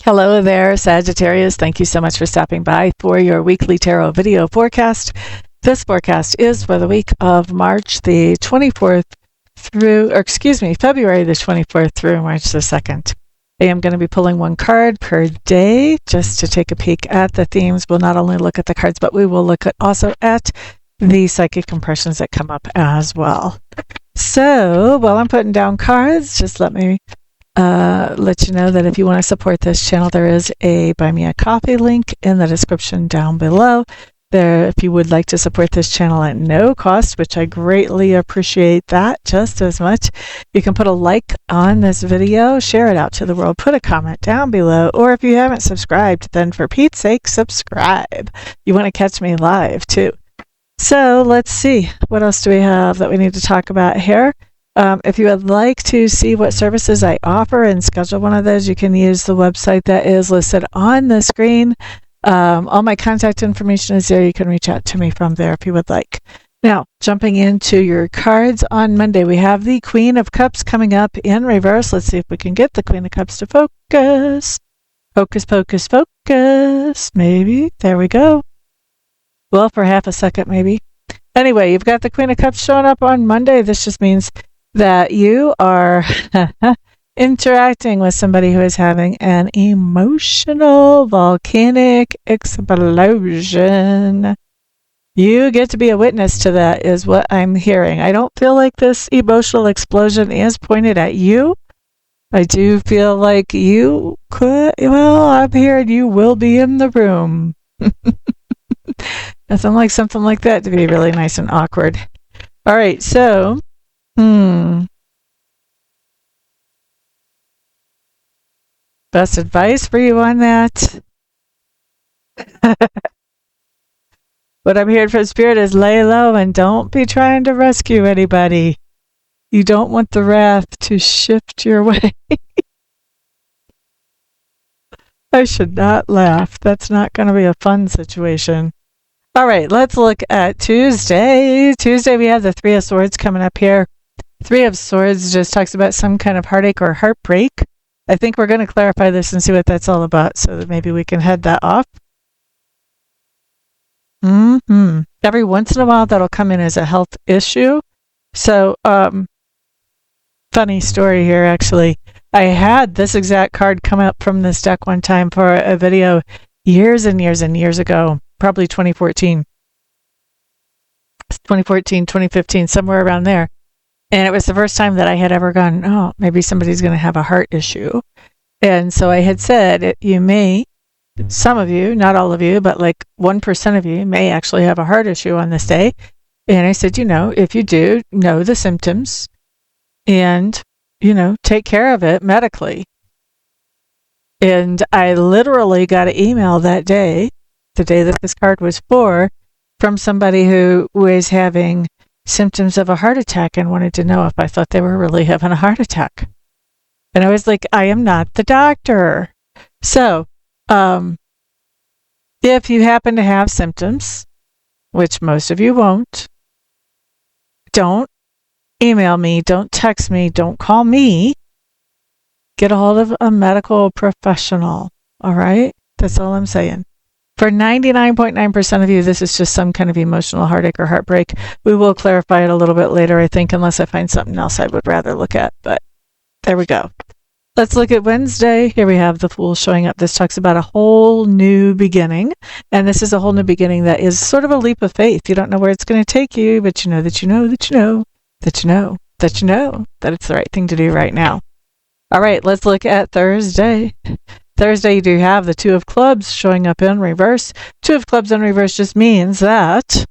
Hello there, Sagittarius. Thank you so much for stopping by for your weekly tarot video forecast. This forecast is for the week of March the 24th February the 24th through March the 2nd. I am going to be pulling one card per day just to take a peek at the themes. We'll not only look at the cards, but we will look also at the psychic impressions that come up as well. So while I'm putting down cards, just let me let you know that if you want to support this channel, there is a Buy Me a Coffee link in the description down below. There, if you would like to support this channel at no cost, which I greatly appreciate that just as much, you can put a like on this video, share it out to the world, put a comment down below, or if you haven't subscribed, then for Pete's sake, subscribe. You want to catch me live too. So let's see, what else do we have that we need to talk about here? If you would like to see what services I offer and schedule one of those, you can use the website that is listed on the screen. All my contact information is there. You can reach out to me from there if you would like. Now, jumping into your cards on Monday, we have the Queen of Cups coming up in reverse. Let's see if we can get the Queen of Cups to focus. Focus, focus, focus. Maybe. There we go. Well, for half a second, maybe. Anyway, you've got the Queen of Cups showing up on Monday. This just means that you are interacting with somebody who is having an emotional volcanic explosion. You get to be a witness to that, is what I'm hearing. I don't feel like this emotional explosion is pointed at you. I do feel like you could, well, I'm hearing you will be in the room. Nothing like something like that to be really nice and awkward. All right, so best advice for you on that? What I'm hearing from Spirit is lay low and don't be trying to rescue anybody. You don't want the wrath to shift your way. I should not laugh. That's not going to be a fun situation. All right, let's look at Tuesday. Tuesday, we have the Three of Swords coming up here. Three of Swords just talks about some kind of heartache or heartbreak. I think we're going to clarify this and see what that's all about so that maybe we can head that off. Every once in a while, that'll come in as a health issue. So, funny story here, actually. I had this exact card come up from this deck one time for a video years and years and years ago. Probably 2014, 2015, somewhere around there. And it was the first time that I had ever gone, oh, maybe somebody's going to have a heart issue. And so I had said, you may, some of you, not all of you, but like 1% of you may actually have a heart issue on this day. And I said, if you do, know the symptoms and, take care of it medically. And I literally got an email that day, the day that this card was for, from somebody who was having symptoms of a heart attack and wanted to know if I thought they were really having a heart attack. And I was like, I am not the doctor. So, if you happen to have symptoms, which most of you won't, don't email me, don't text me, don't call me. Get a hold of a medical professional. All right? That's all I'm saying. For 99.9% of you, this is just some kind of emotional heartache or heartbreak. We will clarify it a little bit later, I think, unless I find something else I would rather look at. But there we go. Let's look at Wednesday. Here we have the Fool showing up. This talks about a whole new beginning. And this is a whole new beginning that is sort of a leap of faith. You don't know where it's going to take you, but you know that you know that you know that you know that you know that it's the right thing to do right now. All right, let's look at Thursday. Thursday, you do have the Two of Clubs showing up in reverse. Two of Clubs in reverse just means that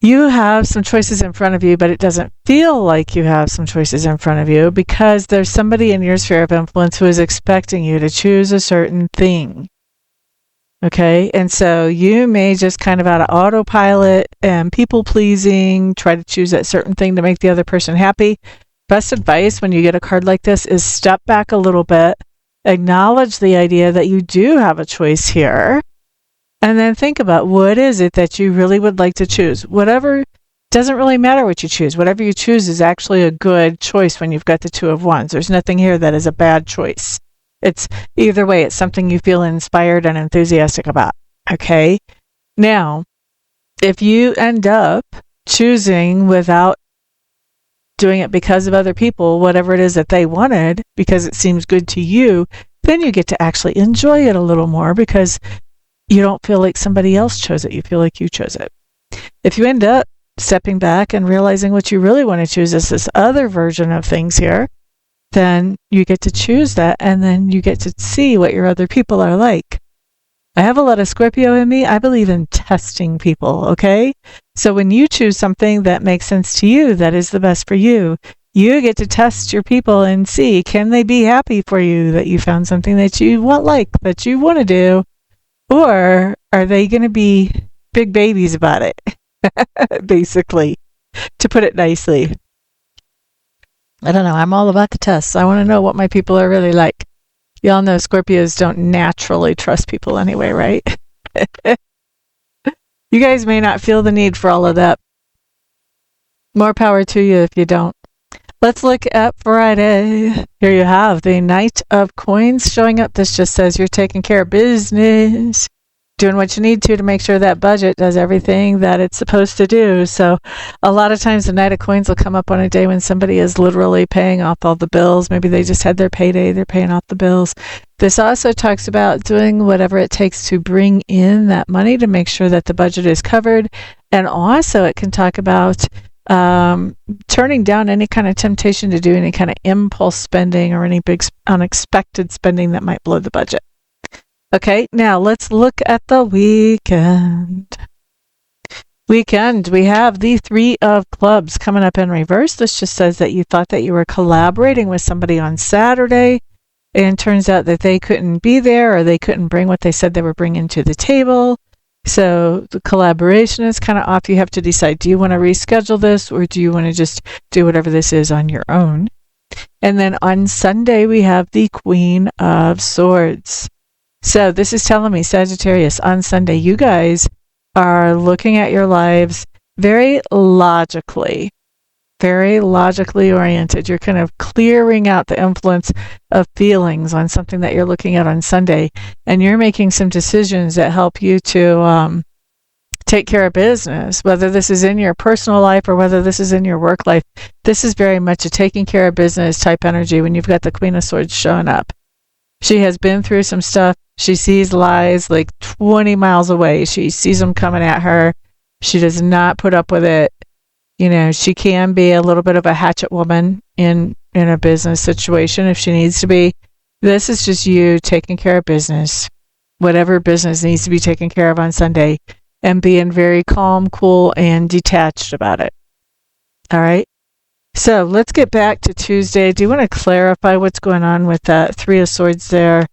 you have some choices in front of you, but it doesn't feel like you have some choices in front of you because there's somebody in your sphere of influence who is expecting you to choose a certain thing. Okay, and so you may just kind of out of autopilot and people-pleasing, try to choose that certain thing to make the other person happy. Best advice when you get a card like this is step back a little bit, acknowledge the idea that you do have a choice here, and then think about what is it that you really would like to choose. Whatever, doesn't really matter what you choose. Whatever you choose is actually a good choice when you've got the Two of Wands. There's nothing here that is a bad choice. It's either way, it's something you feel inspired and enthusiastic about. Okay. Now, if you end up choosing without doing it because of other people, whatever it is that they wanted, because it seems good to you, then you get to actually enjoy it a little more because you don't feel like somebody else chose it. You feel like you chose it. If you end up stepping back and realizing what you really want to choose is this other version of things here, then you get to choose that, and then you get to see what your other people are like. I have a lot of Scorpio in me. I believe in testing people, okay? So when you choose something that makes sense to you, that is the best for you, you get to test your people and see, can they be happy for you that you found something that you that you want to do? Or are they going to be big babies about it? Basically, to put it nicely. I don't know. I'm all about the tests. I want to know what my people are really like. Y'all know Scorpios don't naturally trust people anyway, right? You guys may not feel the need for all of that. More power to you if you don't. Let's look at Friday. Here you have the Knight of Coins showing up. This just says you're taking care of business, doing what you need to make sure that budget does everything that it's supposed to do. So a lot of times the Knight of Coins will come up on a day when somebody is literally paying off all the bills. Maybe they just had their payday, they're paying off the bills. This also talks about doing whatever it takes to bring in that money to make sure that the budget is covered. And also it can talk about turning down any kind of temptation to do any kind of impulse spending or any big unexpected spending that might blow the budget. Okay, now let's look at the weekend. We have the Three of Clubs coming up in reverse. This just says that you thought that you were collaborating with somebody on Saturday, and turns out that they couldn't be there or they couldn't bring what they said they were bringing to the table. So the collaboration is kind of off. You have to decide, do you want to reschedule this or do you want to just do whatever this is on your own? And then on Sunday, we have the Queen of Swords. So this is telling me, Sagittarius, on Sunday, you guys are looking at your lives very logically oriented. You're kind of clearing out the influence of feelings on something that you're looking at on Sunday, and you're making some decisions that help you to take care of business, whether this is in your personal life or whether this is in your work life. This is very much a taking care of business type energy when you've got the Queen of Swords showing up. She has been through some stuff. She sees lies like 20 miles away. She sees them coming at her. She does not put up with it. You know, she can be a little bit of a hatchet woman in a business situation if she needs to be. This is just you taking care of business, whatever business needs to be taken care of on Sunday, and being very calm, cool, and detached about it. All right? So let's get back to Tuesday. Do you want to clarify what's going on with that Three of Swords there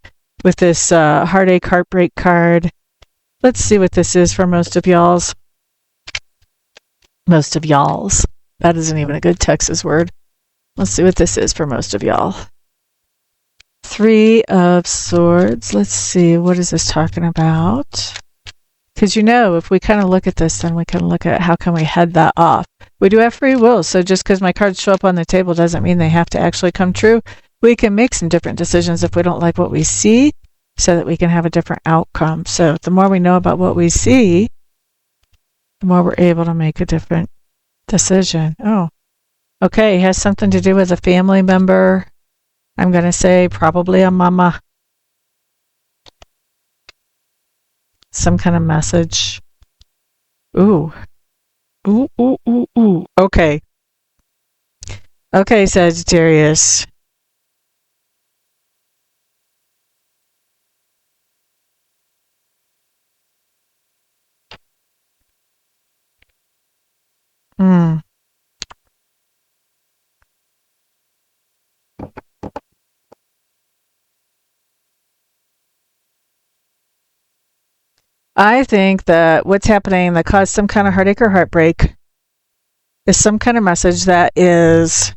with this heartache, heartbreak card? Let's see what this is for most of y'all's. Most of y'all's. That isn't even a good Texas word. Let's see what this is for most of y'all. Three of Swords. Let's see. What is this talking about? Because if we kind of look at this, then we can look at how can we head that off. We do have free will, so just because my cards show up on the table doesn't mean they have to actually come true. We can make some different decisions if we don't like what we see so that we can have a different outcome. So the more we know about what we see, the more we're able to make a different decision. Oh, okay. It has something to do with a family member. I'm going to say probably a mama. Some kind of message. Ooh. Ooh, ooh, ooh, ooh. Okay. Okay, Sagittarius. I think that what's happening that caused some kind of heartache or heartbreak is some kind of message that is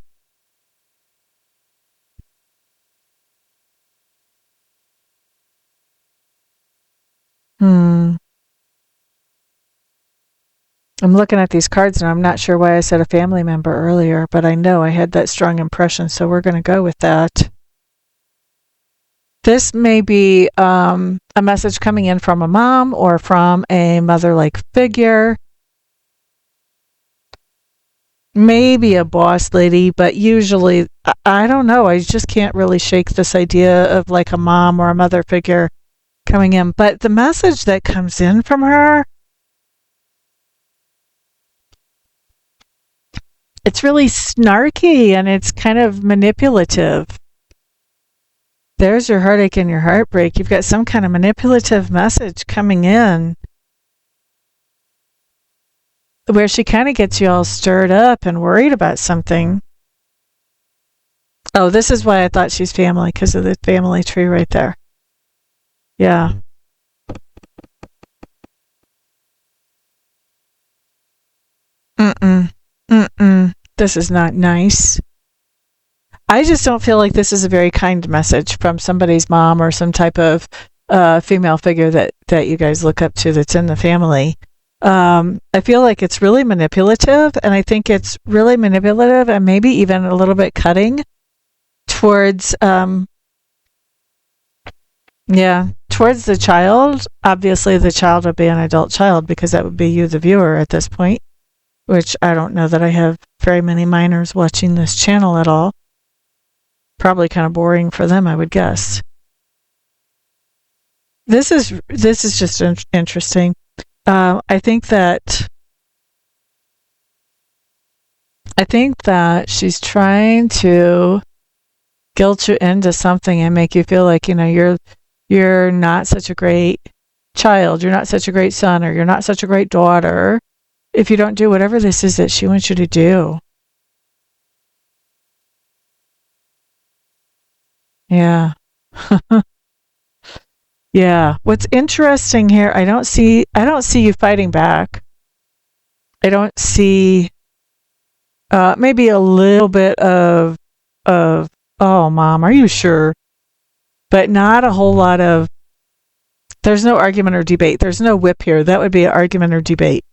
I'm looking at these cards and I'm not sure why I said a family member earlier, but I know I had that strong impression, so we're going to go with that. This may be a message coming in from a mom or from a mother-like figure. Maybe a boss lady, but usually, I don't know. I just can't really shake this idea of like a mom or a mother figure coming in. But the message that comes in from her, it's really snarky and it's kind of manipulative. There's your heartache and your heartbreak. You've got some kind of manipulative message coming in where she kind of gets you all stirred up and worried about something. Oh, this is why I thought she's family, because of the family tree right there. Yeah. This is not nice. I just don't feel like this is a very kind message from somebody's mom or some type of female figure that you guys look up to that's in the family. I feel like it's really manipulative, and I think it's really manipulative and maybe even a little bit cutting towards towards the child. Obviously the child would be an adult child because that would be you, the viewer, at this point, which I don't know that I have very many minors watching this channel at all. Probably kind of boring for them, I would guess. This is just interesting. I think that she's trying to guilt you into something and make you feel like, you're not such a great child, you're not such a great son, or you're not such a great daughter if you don't do whatever this is that she wants you to do. Yeah. Yeah. What's interesting here, I don't see you fighting back. I don't see maybe a little bit of oh, mom, are you sure? But not a whole lot of, there's no argument or debate. There's no whip here. That would be an argument or debate.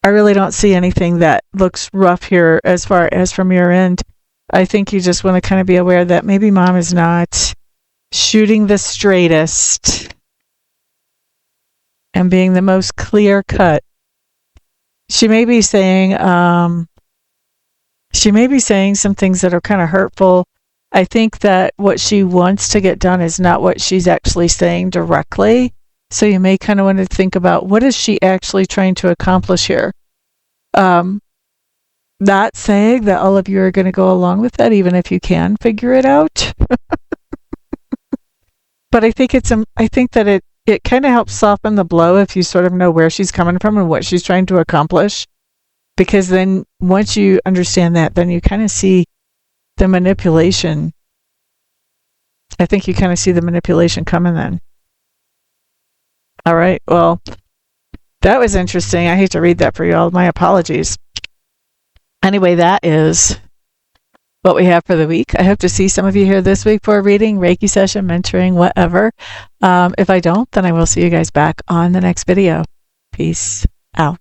I really don't see anything that looks rough here as far as from your end. I think you just want to kind of be aware that maybe mom is not shooting the straightest and being the most clear cut. She may be saying some things that are kind of hurtful. I think that what she wants to get done is not what she's actually saying directly. So you may kind of want to think about, what is she actually trying to accomplish here? Not saying that all of you are going to go along with that, even if you can figure it out. But I think that it kind of helps soften the blow if you sort of know where she's coming from and what she's trying to accomplish. Because then once you understand that, then you kind of see the manipulation. I think you kind of see the manipulation coming then. All right. Well, that was interesting. I hate to read that for you all. My apologies. Anyway, that is what we have for the week. I hope to see some of you here this week for a reading, Reiki session, mentoring, whatever. If I don't, then I will see you guys back on the next video. Peace out.